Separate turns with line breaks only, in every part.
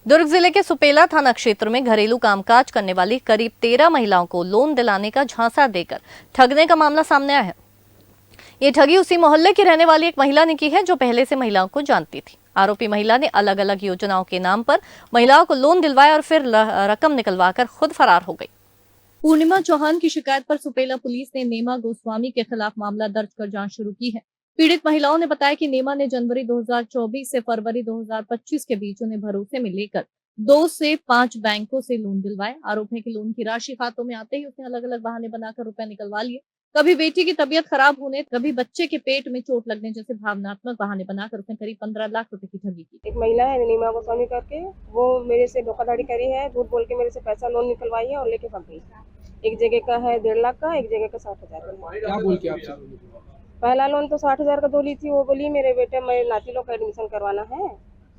दुर्ग जिले के सुपेला थाना क्षेत्र में घरेलू कामकाज करने वाली करीब 13 महिलाओं को लोन दिलाने का झांसा देकर ठगने का मामला सामने आया है। ये ठगी उसी मोहल्ले की रहने वाली एक महिला ने की है जो पहले से महिलाओं को जानती थी। आरोपी महिला ने अलग अलग योजनाओं के नाम पर महिलाओं को लोन दिलवाया और फिर रकम निकलवाकर खुद फरार हो गई। पूर्णिमा चौहान की शिकायत पर सुपेला पुलिस ने नेमा गोस्वामी के खिलाफ मामला दर्ज कर जांच शुरू की है। पीड़ित महिलाओं ने बताया कि नेमा ने जनवरी 2024 से फरवरी 2025 के बीच उन्हें भरोसे में लेकर 2 से 5 बैंकों से लोन दिलवाए। आरोप है कि लोन की राशि खातों में आते ही उसने अलग अलग बहाने बनाकर रुपए निकलवा लिए। कभी बेटी की तबीयत खराब होने, कभी बच्चे के पेट में चोट लगने जैसे भावनात्मक बहाने बनाकर उसने करीब 15 लाख रुपए की ठगी की।
एक महिला है नीमा गोस्वामी करके, वो मेरे से धोखाधड़ी करी है, झूठ बोल के मेरे से पैसा लोन निकलवाई है और लेके भाग गई। एक जगह का है 1.5 लाख का, एक जगह का 60,000 का।
क्या बोल के आपसे?
पहला लोन तो 60,000 का दो ली थी। वो बोली मेरे बेटे मेरे नाती लोग का एडमिशन करवाना है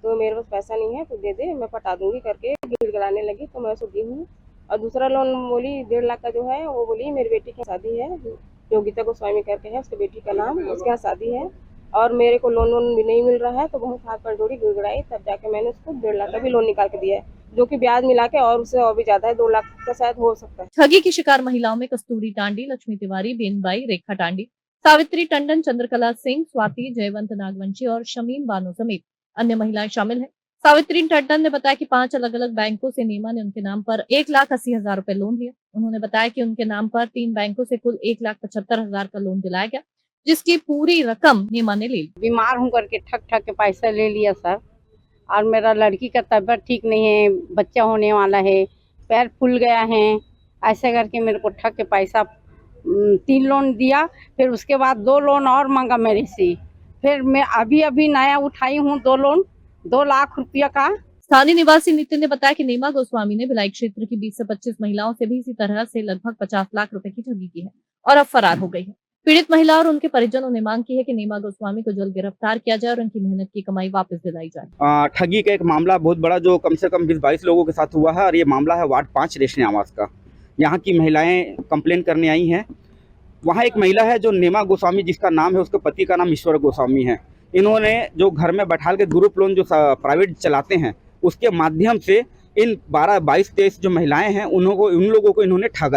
तो मेरे पास पैसा नहीं है तो दे दे, मैं पटा दूंगी करके गिड़गिड़ाने लगी तो मैं उसको दी हूँ। और दूसरा लोन बोली 1.5 लाख का जो है, वो बोली मेरी बेटी की शादी है, योगिता गोस्वामी करके है उसकी बेटी का नाम, उसके यहाँ शादी है और मेरे को लोन भी नहीं मिल रहा है। तो बहुत हाथ पर जोड़ी गिड़गिड़ाई, तब जाके मैंने उसको 1.5 लाख का भी लोन निकाल के दिया है, जो कि ब्याज मिला के और उससे और भी ज्यादा है, 2 लाख का शायद हो सकता है।
ठगी की शिकार महिलाओं में कस्तूरी टांडी, लक्ष्मी तिवारी, बेनबाई, रेखा टांडी, सावित्री टंडन, चंद्रकला सिंह, स्वाति, जयवंत नागवंशी और शमीम बानो समेत अन्य महिलाएं शामिल हैं। सावित्री टंडन ने बताया कि 5 अलग अलग बैंकों से नेमा ने उनके नाम पर 1,80,000 रुपए लोन लिया। उन्होंने बताया कि उनके नाम पर 3 बैंकों से कुल 1,75,000 का लोन दिलाया गया, जिसकी पूरी रकम नेमा ने ले ली।
बीमार हूँ करके ठग ठग के पैसा ले लिया सर। और मेरा लड़की का तबीयत ठीक नहीं है, बच्चा होने वाला है, पैर फूल गया है, ऐसे करके मेरे को ठग के पैसा 3 लोन दिया। फिर उसके बाद 2 लोन और मांगा मेरे से। फिर मैं अभी नया उठाई हूँ 2 लोन, 2 लाख रुपया का।
स्थानीय निवासी नितिन ने बताया कि नेमा गोस्वामी ने भिलाई क्षेत्र की 20 से 25 महिलाओं से भी इसी तरह से लगभग 50 लाख रुपए की ठगी की है और अब फरार हो गई है। पीड़ित महिला और उनके परिजनों ने मांग की है कि नेमा गोस्वामी को जल्द गिरफ्तार किया जाए और उनकी मेहनत की कमाई वापस दिलाई जाए।
ठगी का एक मामला बहुत बड़ा जो कम से कम 20-22 लोगों के साथ हुआ है और ये मामला है वार्ड 5 रेशनी आवास का। यहाँ की महिलाएं कंप्लेन करने आई हैं। वहाँ एक महिला है जो नेमा गोस्वामी जिसका नाम है, उसके पति का नाम ईश्वर गोस्वामी है। इन्होंने जो घर में बैठा के ग्रुप लोन जो प्राइवेट चलाते हैं उसके माध्यम से इन 12, 22, 23 जो महिलाएं हैं उन लोगों को इन्होंने ठगा।